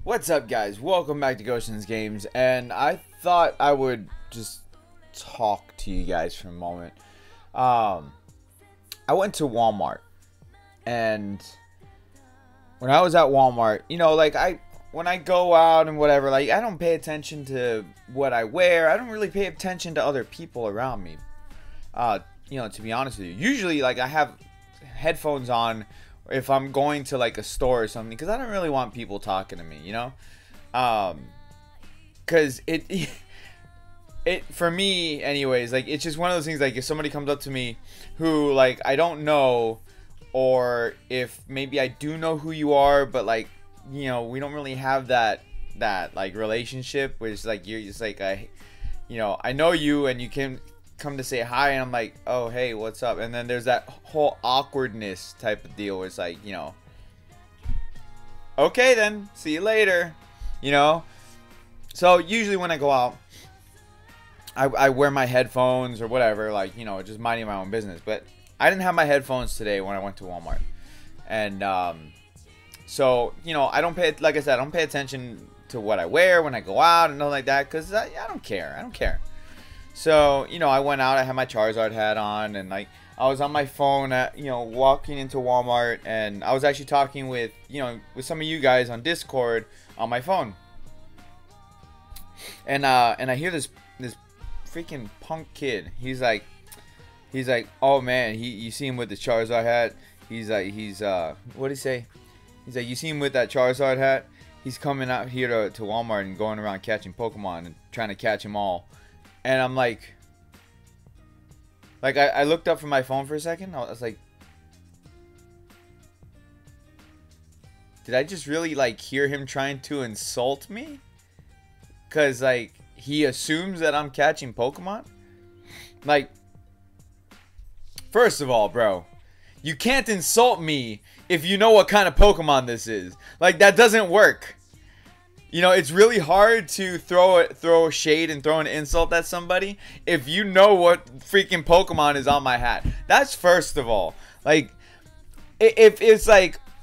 What's up, guys? Welcome back to Gotian's Games, and I thought I would just talk to you guys for a moment. I went to Walmart, and when I was at Walmart, when I go out and whatever, I don't pay attention to what I wear. I don't really pay attention to other people around me. To be honest with you, usually, I have headphones on if I'm going to a store or something, because I don't really want people talking to me, because it for me anyways, it's just one of those things, if somebody comes up to me who I don't know, or if maybe I do know who you are, but we don't really have that relationship, which you're just I know you and you can come to say hi, and I'm like, oh hey, what's up? And then there's that whole awkwardness type of deal where it's okay then, see you later, so usually when I go out, I wear my headphones or whatever, just minding my own business. But I didn't have my headphones today when I went to Walmart, and so I don't pay, like I said, I don't pay attention to what I wear when I go out and nothing like that, because I don't care. So, I went out, I had my Charizard hat on, and I was on my phone at, walking into Walmart, and I was actually talking with, with some of you guys on Discord on my phone. And I hear this freaking punk kid. He's like, oh man, you see him with the Charizard hat. What'd he say? He's like, you see him with that Charizard hat? He's coming out here to Walmart and going around catching Pokemon and trying to catch them all. And I'm like I looked up from my phone for a second. I was like, did I just really hear him trying to insult me? Cause he assumes that I'm catching Pokemon. First of all, bro, you can't insult me if you know what kind of Pokemon this is. That doesn't work. It's really hard to throw shade and throw an insult at somebody if you know what freaking Pokemon is on my hat. That's first of all. If it's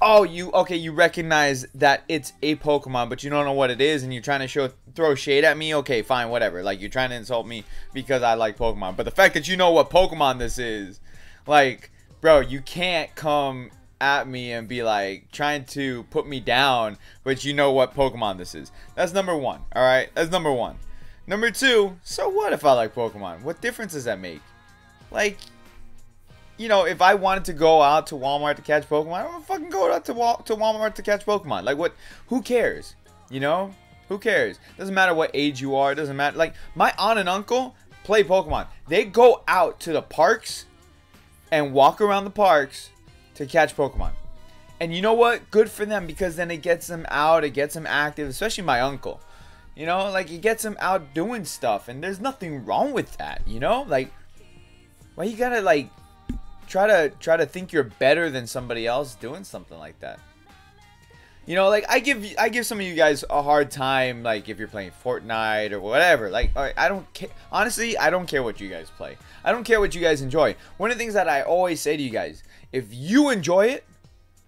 oh, you recognize that it's a Pokemon, but you don't know what it is, and you're trying to throw shade at me, okay, fine, whatever. You're trying to insult me because I like Pokemon. But the fact that you know what Pokemon this is, bro, you can't come at me and be trying to put me down, but you know what Pokemon this is. That's number one. All right, that's number one. Number two, so what if I like Pokemon? What difference does that make? If I wanted to go out to Walmart to catch Pokemon, I'm gonna fucking go out to Walmart to catch Pokemon. What? Who cares? Who cares? Doesn't matter what age you are. It doesn't matter. My aunt and uncle play Pokemon. They go out to the parks and walk around the parks to catch Pokemon. And you know what? Good for them, because then it gets them out, it gets them active, especially my uncle. It gets them out doing stuff, and there's nothing wrong with that, why you gotta try to think you're better than somebody else doing something like that? I give some of you guys a hard time, if you're playing Fortnite or whatever. Alright, I don't care. Honestly, I don't care what you guys play. I don't care what you guys enjoy. One of the things that I always say to you guys, if you enjoy it,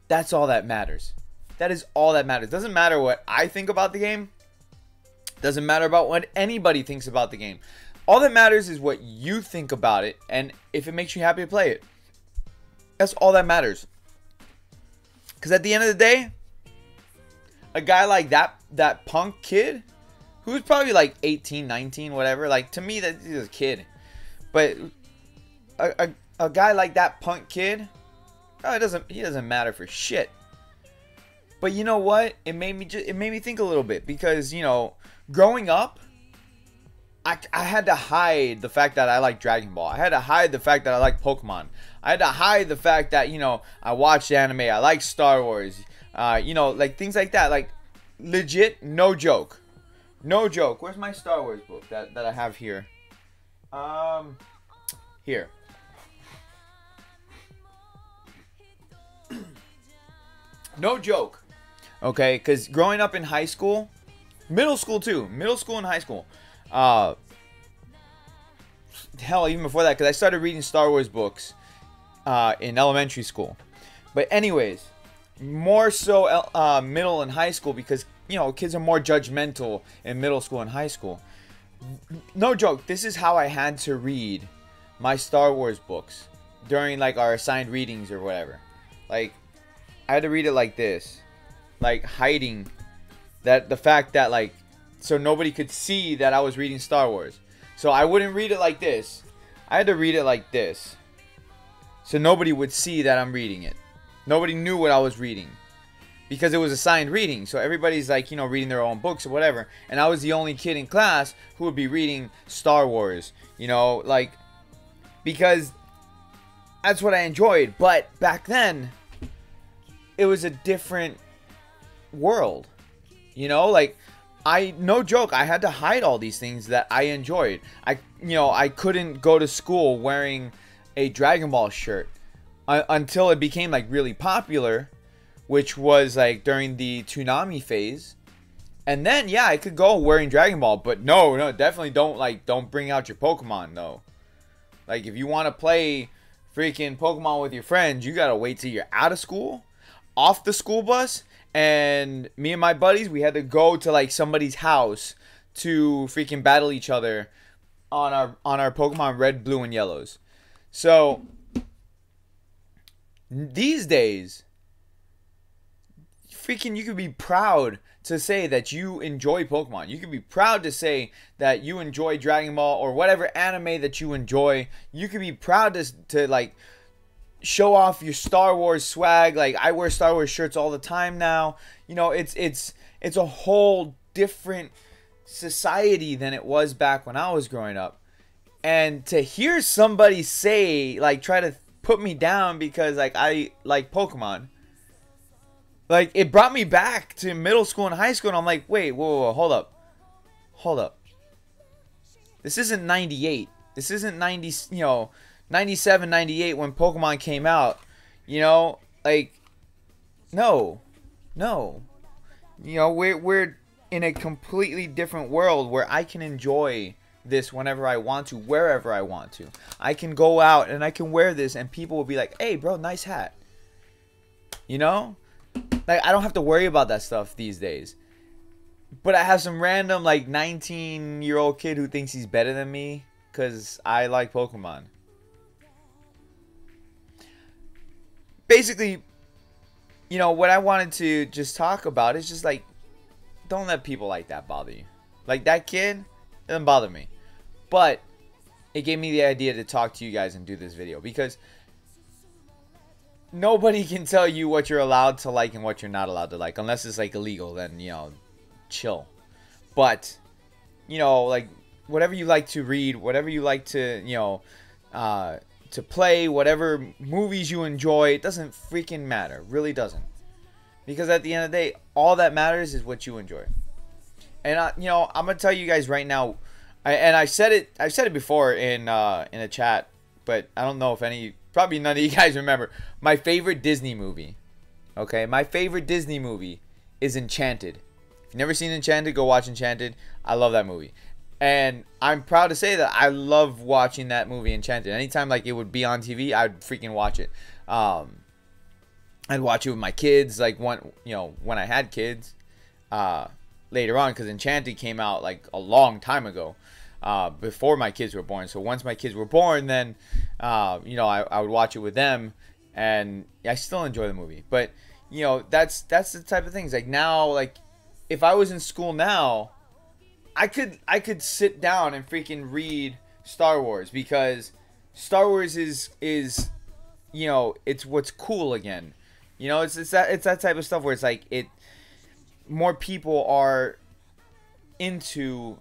that's all that matters. That is all that matters. Doesn't matter what I think about the game. Doesn't matter about what anybody thinks about the game. All that matters is what you think about it, and if it makes you happy to play it. That's all that matters. Because at the end of the day, a guy like that punk kid, who's probably 18, 19, whatever, to me, he's a kid. But a guy like that punk kid, oh, he doesn't matter for shit. But you know what? It made me think a little bit, because growing up, I had to hide the fact that I like Dragon Ball. I had to hide the fact that I like Pokemon. I had to hide the fact that I watched anime. I like Star Wars. Things like that. Legit, no joke. No joke. Where's my Star Wars book that I have here? Here. No joke. Okay, because growing up in high school, middle school too, middle school and high school, hell, even before that, because I started reading Star Wars books in elementary school. But anyways, more so middle and high school, because you know, kids are more judgmental in middle school and high school. No joke, this is how I had to read my Star Wars books during like our assigned readings or whatever. Like, I had to read it like this, like hiding that the fact that like, so nobody could see that I was reading Star Wars. So I wouldn't read it like this. I had to read it like this, so nobody would see that I'm reading it. Nobody knew what I was reading, because it was assigned reading. So everybody's like, you know, reading their own books or whatever, and I was the only kid in class who would be reading Star Wars, you know, like, because that's what I enjoyed. But back then, it was a different world, you know, like, no joke, I had to hide all these things that I enjoyed. I couldn't go to school wearing a Dragon Ball shirt until it became like really popular, which was like during the Toonami phase. And then yeah, I could go wearing Dragon Ball, but no, definitely don't bring out your Pokemon, no. Like, if you want to play freaking Pokemon with your friends, you gotta wait till you're out of school, off the school bus. And me and my buddies, we had to go to like somebody's house to freaking battle each other on our Pokemon Red, Blue, and Yellows. So these days, freaking, you could be proud to say that you enjoy Pokemon. You could be proud to say that you enjoy Dragon Ball or whatever anime that you enjoy. You could be proud to like show off your Star Wars swag. Like, I wear Star Wars shirts all the time now. You know, it's a whole different society than it was back when I was growing up. And to hear somebody say, like, try to put me down because like I like Pokemon, like, it brought me back to middle school and high school, and I'm like, wait, whoa, hold up. This isn't 98. This isn't 90, you know, 97, 98 when Pokemon came out, you know, like, no, you know, we're in a completely different world where I can enjoy this whenever I want to, wherever I want to. I can go out and I can wear this, and people will be like, hey, bro, nice hat, you know, like, I don't have to worry about that stuff these days. But I have some random like 19-year-old kid who thinks he's better than me because I like Pokemon. Basically, you know, what I wanted to just talk about is just like, don't let people like that bother you. Like, that kid doesn't bother me. But it gave me the idea to talk to you guys and do this video, because nobody can tell you what you're allowed to like and what you're not allowed to like, unless it's like illegal. Then, you know, chill. But, you know, like, whatever you like to read, whatever you like to, you know, to play, whatever movies you enjoy, it doesn't freaking matter. It really doesn't. Because at the end of the day, all that matters is what you enjoy. And you know, I'm gonna tell you guys right now, I've said it before in a chat, but I don't know if probably none of you guys remember my favorite Disney movie. Okay, my favorite Disney movie is Enchanted. If you've never seen Enchanted, go watch Enchanted. I love that movie. And I'm proud to say that I love watching that movie, Enchanted. Anytime like it would be on TV, I'd freaking watch it. I'd watch it with my kids, like, when I had kids, later on, because Enchanted came out like a long time ago, before my kids were born. So once my kids were born, then you know, I would watch it with them, and I still enjoy the movie. But you know, that's the type of things. Like, now, like, if I was in school now, I could sit down and freaking read Star Wars, because Star Wars is you know, it's what's cool again. You know, it's that type of stuff where it's like more people are into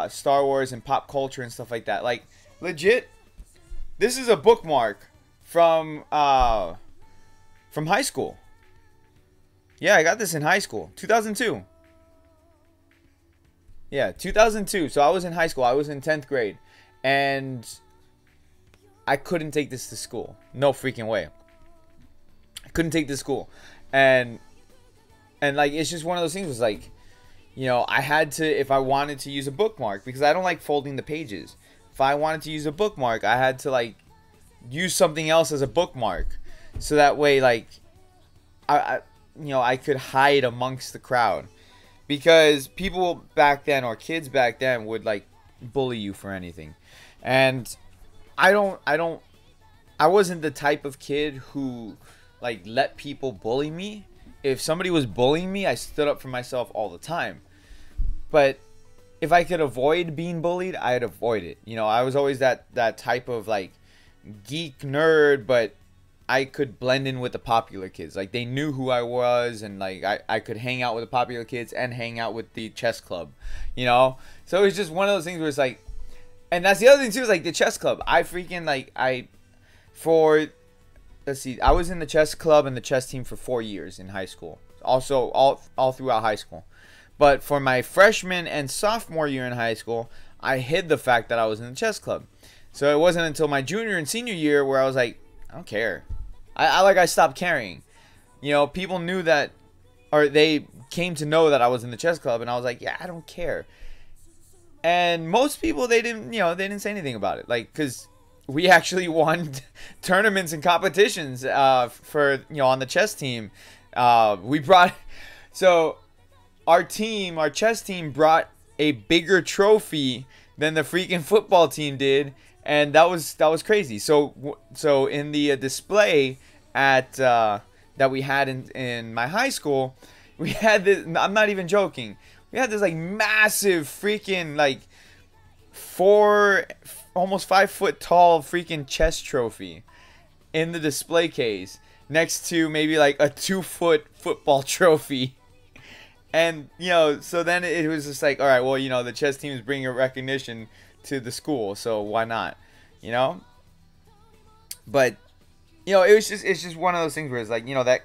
Star Wars and pop culture and stuff like that. Like, legit, this is a bookmark from high school. Yeah, I got this in high school, 2002. Yeah, 2002. So I was in high school. I was in 10th grade. And I couldn't take this to school. No freaking way. I couldn't take this to school. And like, it's just one of those things. Was like, you know, I had to, if I wanted to use a bookmark, because I don't like folding the pages. If I wanted to use a bookmark, I had to like use something else as a bookmark, so that way, like, I you know, I could hide amongst the crowd. because people back then, or kids back then, would like bully you for anything. And I wasn't the type of kid who like let people bully me. If somebody was bullying me, I stood up for myself all the time. But if I could avoid being bullied, I'd avoid it. You know, I was always that type of like geek nerd, but I could blend in with the popular kids. Like, they knew who I was, and like I could hang out with the popular kids and hang out with the chess club, you know? So it was just one of those things where it's like, and that's the other thing too, is like the chess club. I freaking like, let's see, I was in the chess club and the chess team for 4 years in high school. Also all throughout high school. But for my freshman and sophomore year in high school, I hid the fact that I was in the chess club. So it wasn't until my junior and senior year where I was like, I don't care. I stopped caring. You know, people knew that, or they came to know that I was in the chess club, and I was like, yeah, I don't care. And most people, they didn't say anything about it. Like, because we actually won tournaments and competitions for, you know, on the chess team. So our chess team brought a bigger trophy than the freaking football team did, and that was crazy. So in the display at that we had in my high school, we had this. I'm not even joking. We had this like massive freaking like almost 5 foot tall freaking chess trophy in the display case next to maybe like a 2 foot football trophy. And, you know, so then it was just like, all right, well, you know, the chess team is bringing a recognition to the school, so why not, you know? But, you know, it's just one of those things where it's like, you know,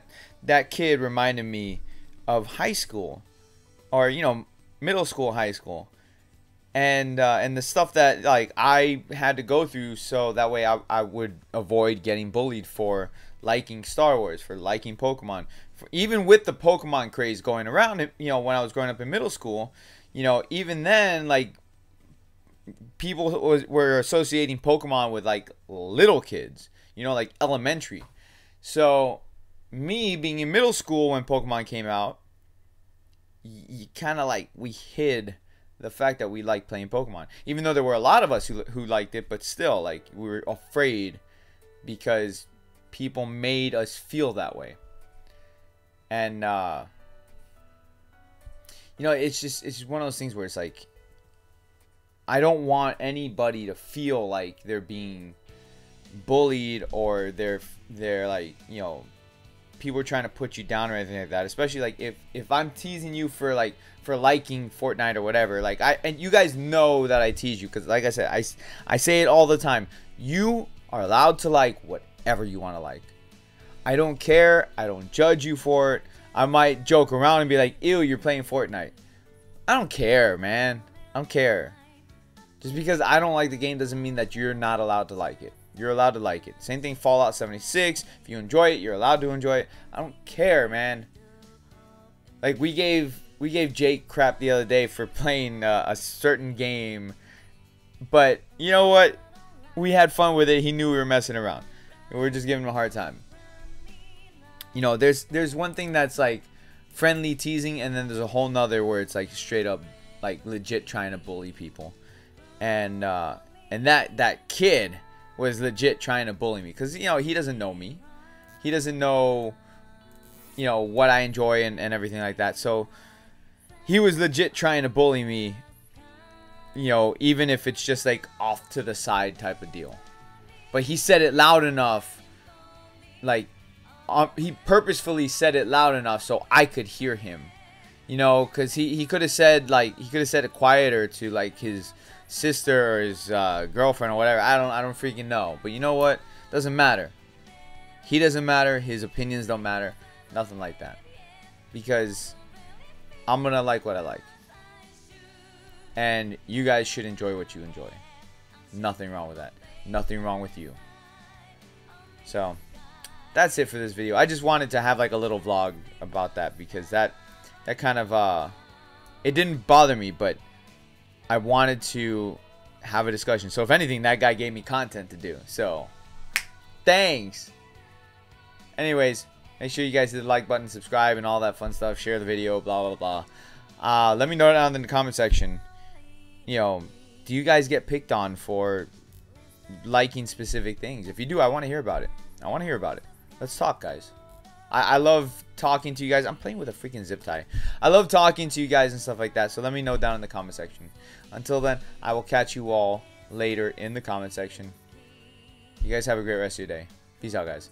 that kid reminded me of high school, or, you know, middle school, high school, and the stuff that like I had to go through, so that way I would avoid getting bullied for liking Star Wars, for liking Pokemon. Even with the Pokemon craze going around, you know, when I was growing up in middle school, you know, even then, like, people were associating Pokemon with like little kids, you know, like elementary. So me being in middle school when Pokemon came out, you kind of like, we hid the fact that we liked playing Pokemon, even though there were a lot of us who liked it, but still, like, we were afraid because people made us feel that way. And you know, it's just one of those things where it's like, I don't want anybody to feel like they're being bullied, or they're like, you know, people are trying to put you down or anything like that. Especially like if I'm teasing you for liking Fortnite or whatever, like, and you guys know that I tease you, because like I said, I say it all the time. You are allowed to like whatever you want to like. I don't care. I don't judge you for it. I might joke around and be like, ew, you're playing Fortnite. I don't care, man. I don't care. Just because I don't like the game doesn't mean that you're not allowed to like it. You're allowed to like it. Same thing, Fallout 76. If you enjoy it, you're allowed to enjoy it. I don't care, man. Like, we gave Jake crap the other day for playing a certain game. But, you know what? We had fun with it. He knew we were messing around. And we were just giving him a hard time. You know, there's one thing that's like friendly teasing, and then there's a whole nother where it's like straight up like legit trying to bully people. And that kid was legit trying to bully me, because, you know, he doesn't know me. He doesn't know, you know, what I enjoy and everything like that. So he was legit trying to bully me, you know, even if it's just like off to the side type of deal. But he said it loud enough, like, he purposefully said it loud enough so I could hear him, you know, because he could have said it quieter to like his sister or his girlfriend or whatever. I don't freaking know. But you know what? Doesn't matter. He doesn't matter. His opinions don't matter. Nothing like that. Because I'm gonna like what I like, and you guys should enjoy what you enjoy. Nothing wrong with that. Nothing wrong with you. So that's it for this video. I just wanted to have like a little vlog about that, because that kind of it didn't bother me, but I wanted to have a discussion. So if anything, that guy gave me content to do. So thanks. Anyways, make sure you guys hit the like button, subscribe, and all that fun stuff. Share the video, blah blah blah. Let me know down in the comment section. You know, do you guys get picked on for liking specific things? If you do, I want to hear about it. I want to hear about it. Let's talk, guys. I love talking to you guys. I'm playing with a freaking zip tie. I love talking to you guys and stuff like that. So let me know down in the comment section. Until then, I will catch you all later in the comment section. You guys have a great rest of your day. Peace out, guys.